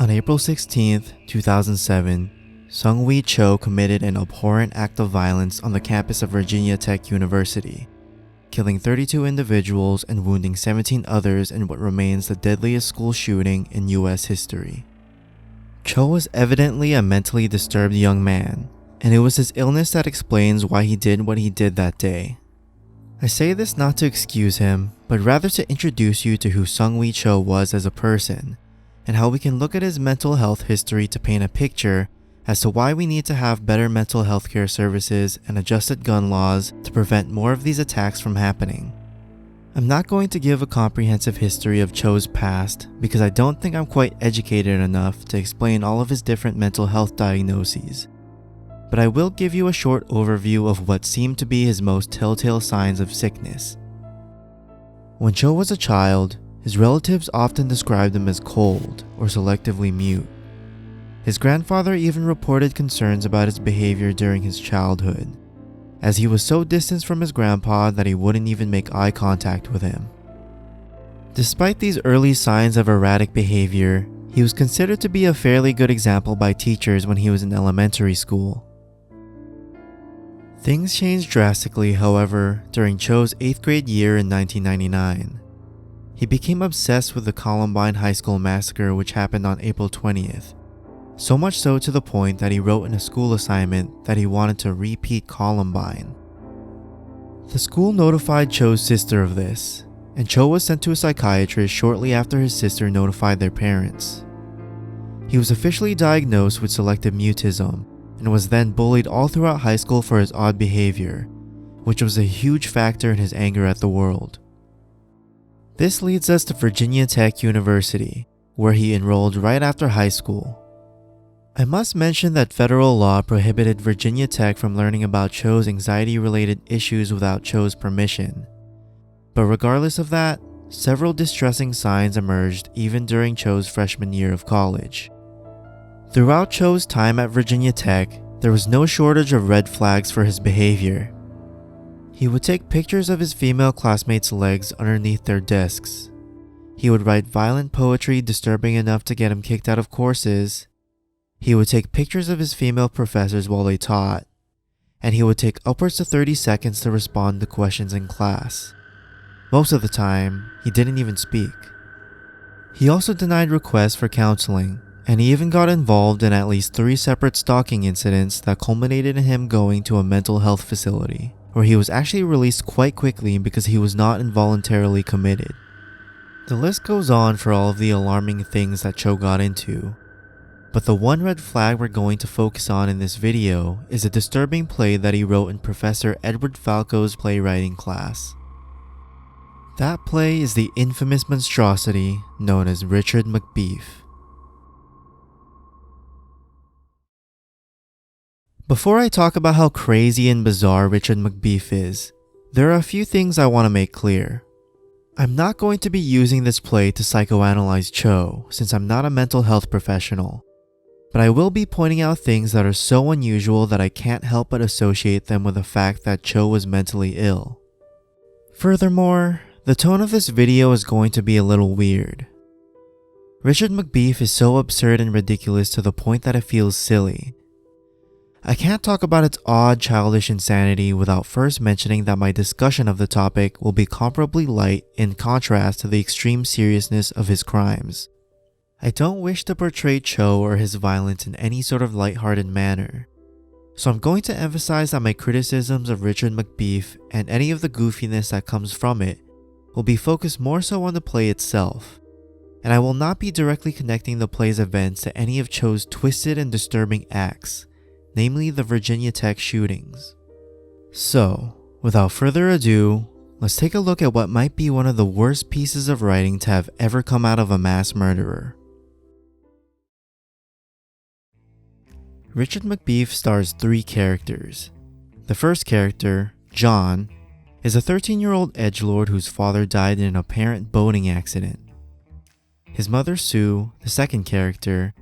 On April 16, 2007, Seung-Hui Cho committed an abhorrent act of violence on the campus of Virginia Tech University, killing 32 individuals and wounding 17 others in what remains the deadliest school shooting in US history. Cho was evidently a mentally disturbed young man, and it was his illness that explains why he did what he did that day. I say this not to excuse him, but rather to introduce you to who Seung-Hui Cho was as a person, and how we can look at his mental health history to paint a picture as to why we need to have better mental health care services and adjusted gun laws to prevent more of these attacks from happening. I'm not going to give a comprehensive history of Cho's past because I don't think I'm quite educated enough to explain all of his different mental health diagnoses, but I will give you a short overview of what seemed to be his most telltale signs of sickness. When Cho was a child, his relatives often described him as cold or selectively mute. His grandfather even reported concerns about his behavior during his childhood, as he was so distant from his grandpa that he wouldn't even make eye contact with him. Despite these early signs of erratic behavior, he was considered to be a fairly good example by teachers when he was in elementary school. Things changed drastically, however, during Cho's 8th grade year in 1999. He became obsessed with the Columbine High School massacre, which happened on April 20th. So much so to the point that he wrote in a school assignment that he wanted to repeat Columbine. The school notified Cho's sister of this, and Cho was sent to a psychiatrist shortly after his sister notified their parents. He was officially diagnosed with selective mutism and was then bullied all throughout high school for his odd behavior, which was a huge factor in his anger at the world. This leads us to Virginia Tech University, where he enrolled right after high school. I must mention that federal law prohibited Virginia Tech from learning about Cho's anxiety-related issues without Cho's permission. But regardless of that, several distressing signs emerged even during Cho's freshman year of college. Throughout Cho's time at Virginia Tech, there was no shortage of red flags for his behavior. He would take pictures of his female classmates' legs underneath their desks. He would write violent poetry disturbing enough to get him kicked out of courses. He would take pictures of his female professors while they taught. And he would take upwards to 30 seconds to respond to questions in class. Most of the time, he didn't even speak. He also denied requests for counseling, and he even got involved in at least 3 separate stalking incidents that culminated in him going to a mental health facility, where he was actually released quite quickly because he was not involuntarily committed. The list goes on for all of the alarming things that Cho got into, but the one red flag we're going to focus on in this video is a disturbing play that he wrote in Professor Edward Falco's playwriting class. That play is the infamous monstrosity known as Richard McBeef. Before I talk about how crazy and bizarre Richard McBeef is, there are a few things I want to make clear. I'm not going to be using this play to psychoanalyze Cho since I'm not a mental health professional, but I will be pointing out things that are so unusual that I can't help but associate them with the fact that Cho was mentally ill. Furthermore, the tone of this video is going to be a little weird. Richard McBeef is so absurd and ridiculous to the point that it feels silly. I can't talk about its odd, childish insanity without first mentioning that my discussion of the topic will be comparably light in contrast to the extreme seriousness of his crimes. I don't wish to portray Cho or his violence in any sort of lighthearted manner, so I'm going to emphasize that my criticisms of Richard McBeef and any of the goofiness that comes from it will be focused more so on the play itself, and I will not be directly connecting the play's events to any of Cho's twisted and disturbing acts, namely the Virginia Tech shootings. So, without further ado, let's take a look at what might be one of the worst pieces of writing to have ever come out of a mass murderer. Richard McBeef stars 3 characters. The first character, John, is a 13-year-old edgelord whose father died in an apparent boating accident. His mother, Sue, the second character,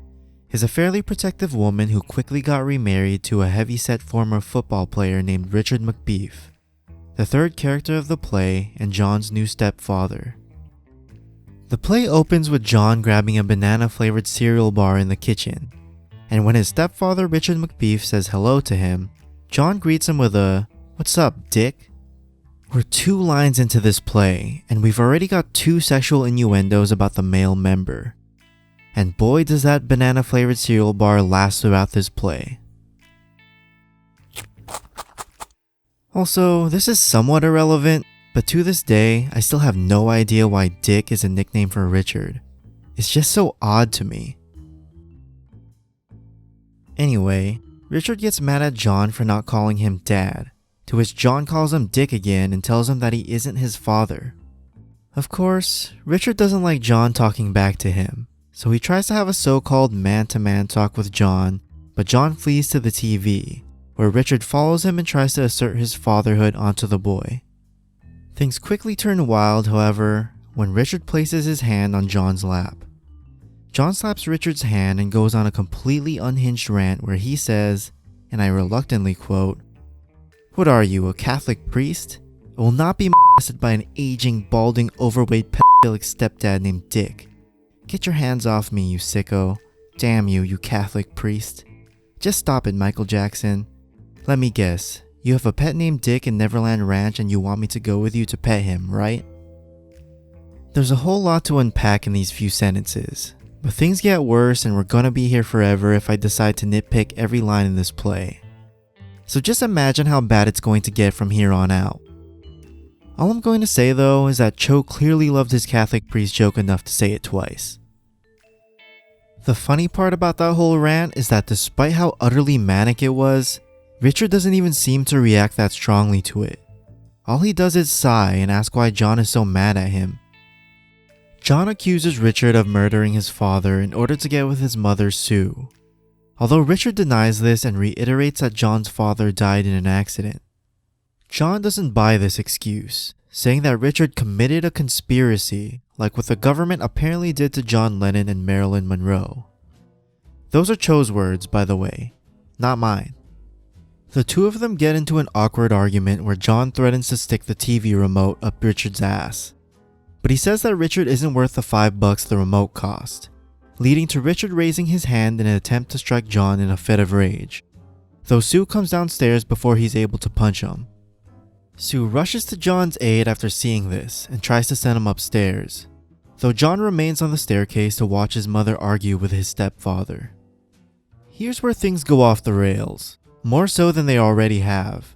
is a fairly protective woman who quickly got remarried to a heavy-set former football player named Richard McBeef, the third character of the play and John's new stepfather. The play opens with John grabbing a banana-flavored cereal bar in the kitchen, and when his stepfather Richard McBeef says hello to him, John greets him with a, "What's up, dick?" We're 2 lines into this play, and we've already got 2 sexual innuendos about the male member. And boy does that banana-flavored cereal bar last throughout this play. Also, this is somewhat irrelevant, but to this day, I still have no idea why Dick is a nickname for Richard. It's just so odd to me. Anyway, Richard gets mad at John for not calling him Dad, to which John calls him Dick again and tells him that he isn't his father. Of course, Richard doesn't like John talking back to him, so he tries to have a so-called man-to-man talk with John, but John flees to the TV, where Richard follows him and tries to assert his fatherhood onto the boy. Things quickly turn wild, however, when Richard places his hand on John's lap. John slaps Richard's hand and goes on a completely unhinged rant where he says, and I reluctantly quote, "What are you, a Catholic priest? I will not be molested by an aging, balding, overweight, pedophilic stepdad named Dick. Get your hands off me, you sicko. Damn you, you Catholic priest. Just stop it, Michael Jackson. Let me guess. You have a pet named Dick in Neverland Ranch and you want me to go with you to pet him, right?" There's a whole lot to unpack in these few sentences, but things get worse and we're gonna be here forever if I decide to nitpick every line in this play. So just imagine how bad it's going to get from here on out. All I'm going to say though is that Cho clearly loved his Catholic priest joke enough to say it twice. The funny part about that whole rant is that despite how utterly manic it was, Richard doesn't even seem to react that strongly to it. All he does is sigh and ask why John is so mad at him. John accuses Richard of murdering his father in order to get with his mother, Sue. Although Richard denies this and reiterates that John's father died in an accident. John doesn't buy this excuse, saying that Richard committed a conspiracy like what the government apparently did to John Lennon and Marilyn Monroe. Those are Cho's words, by the way, not mine. The two of them get into an awkward argument where John threatens to stick the TV remote up Richard's ass. But he says that Richard isn't worth the $5 the remote cost, leading to Richard raising his hand in an attempt to strike John in a fit of rage, though Sue comes downstairs before he's able to punch him. Sue rushes to John's aid after seeing this and tries to send him upstairs, though John remains on the staircase to watch his mother argue with his stepfather. Here's where things go off the rails. More so than they already have.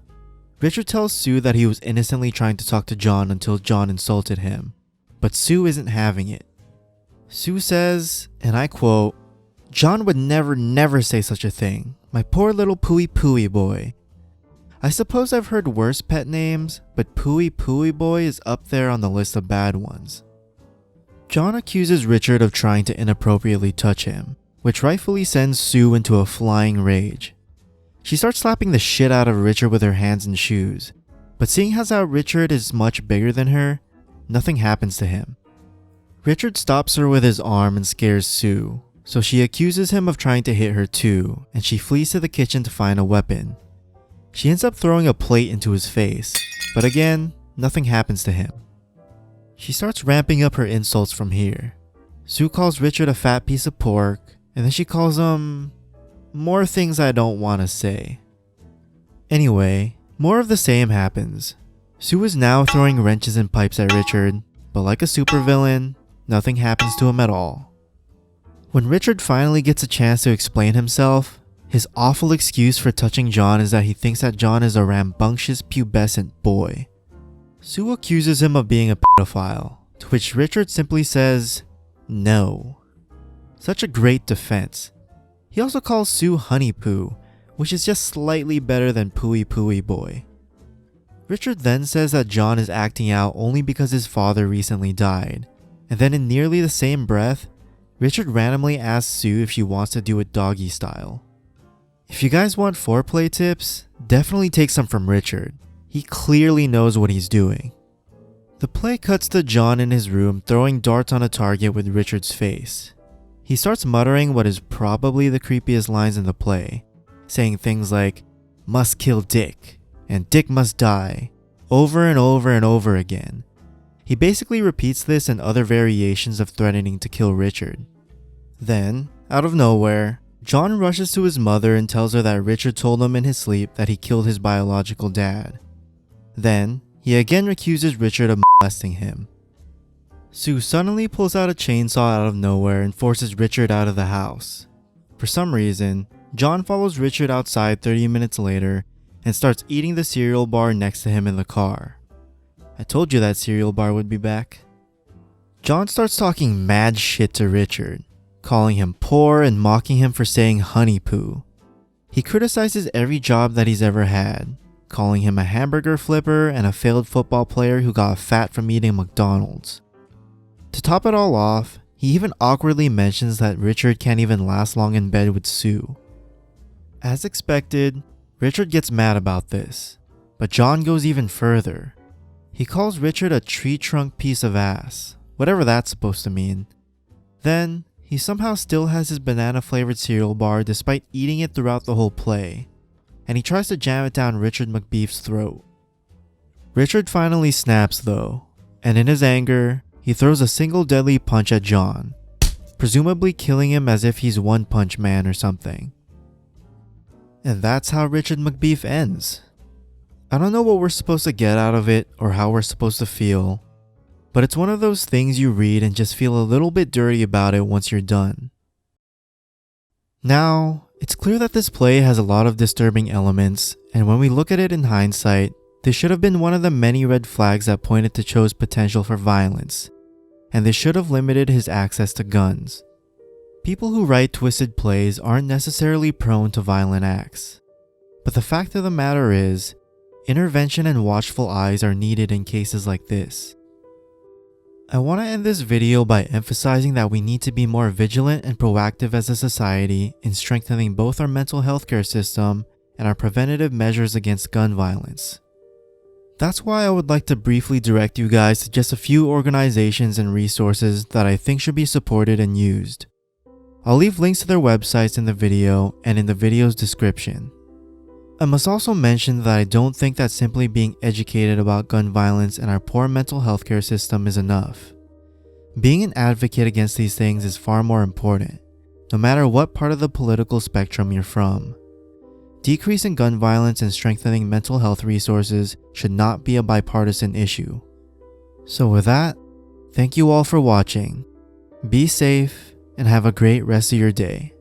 Richard tells Sue that he was innocently trying to talk to John until John insulted him, but Sue isn't having it. Sue says, and I quote, "John would never say such a thing. My poor little Pooey Pooey boy. I suppose I've heard worse pet names, but Pooey Pooey boy is up there on the list of bad ones." John accuses Richard of trying to inappropriately touch him, which rightfully sends Sue into a flying rage. She starts slapping the shit out of Richard with her hands and shoes, but seeing as how Richard is much bigger than her, nothing happens to him. Richard stops her with his arm and scares Sue, so she accuses him of trying to hit her too, and she flees to the kitchen to find a weapon. She ends up throwing a plate into his face, but again, nothing happens to him. She starts ramping up her insults from here. Sue calls Richard a fat piece of pork, and then she calls him more things I don't want to say. Anyway, more of the same happens. Sue is now throwing wrenches and pipes at Richard, but like a supervillain, nothing happens to him at all. When Richard finally gets a chance to explain himself, his awful excuse for touching John is that he thinks that John is a rambunctious pubescent boy. Sue accuses him of being a pedophile, to which Richard simply says, "No." Such a great defense. He also calls Sue Honey Poo, which is just slightly better than Pooey Pooey Boy. Richard then says that John is acting out only because his father recently died, and then in nearly the same breath, Richard randomly asks Sue if she wants to do it doggy style. If you guys want foreplay tips, definitely take some from Richard. He clearly knows what he's doing. The play cuts to John in his room throwing darts on a target with Richard's face. He starts muttering what is probably the creepiest lines in the play, saying things like, "Must kill Dick," and "Dick must die," over and over and over again. He basically repeats this and other variations of threatening to kill Richard. Then, out of nowhere, John rushes to his mother and tells her that Richard told him in his sleep that he killed his biological dad. Then, he again accuses Richard of molesting him. Sue suddenly pulls out a chainsaw out of nowhere and forces Richard out of the house. For some reason, John follows Richard outside 30 minutes later and starts eating the cereal bar next to him in the car. I told you that cereal bar would be back. John starts talking mad shit to Richard, calling him poor and mocking him for saying honey poo. He criticizes every job that he's ever had, calling him a hamburger flipper and a failed football player who got fat from eating McDonald's. To top it all off, he even awkwardly mentions that Richard can't even last long in bed with Sue. As expected, Richard gets mad about this, but John goes even further. He calls Richard a tree trunk piece of ass, whatever that's supposed to mean. Then, he somehow still has his banana flavored cereal bar despite eating it throughout the whole play, and he tries to jam it down Richard McBeef's throat. Richard finally snaps though, and in his anger, he throws a single deadly punch at John, presumably killing him as if he's One Punch Man or something. And that's how Richard McBeef ends. I don't know what we're supposed to get out of it or how we're supposed to feel, but it's one of those things you read and just feel a little bit dirty about it once you're done. Now, it's clear that this play has a lot of disturbing elements, and when we look at it in hindsight, this should have been one of the many red flags that pointed to Cho's potential for violence, and this should have limited his access to guns. People who write twisted plays aren't necessarily prone to violent acts, but the fact of the matter is, intervention and watchful eyes are needed in cases like this. I want to end this video by emphasizing that we need to be more vigilant and proactive as a society in strengthening both our mental health care system and our preventative measures against gun violence. That's why I would like to briefly direct you guys to just a few organizations and resources that I think should be supported and used. I'll leave links to their websites in the video and in the video's description. I must also mention that I don't think that simply being educated about gun violence and our poor mental health care system is enough. Being an advocate against these things is far more important, no matter what part of the political spectrum you're from. Decreasing gun violence and strengthening mental health resources should not be a bipartisan issue. So with that, thank you all for watching. Be safe and have a great rest of your day.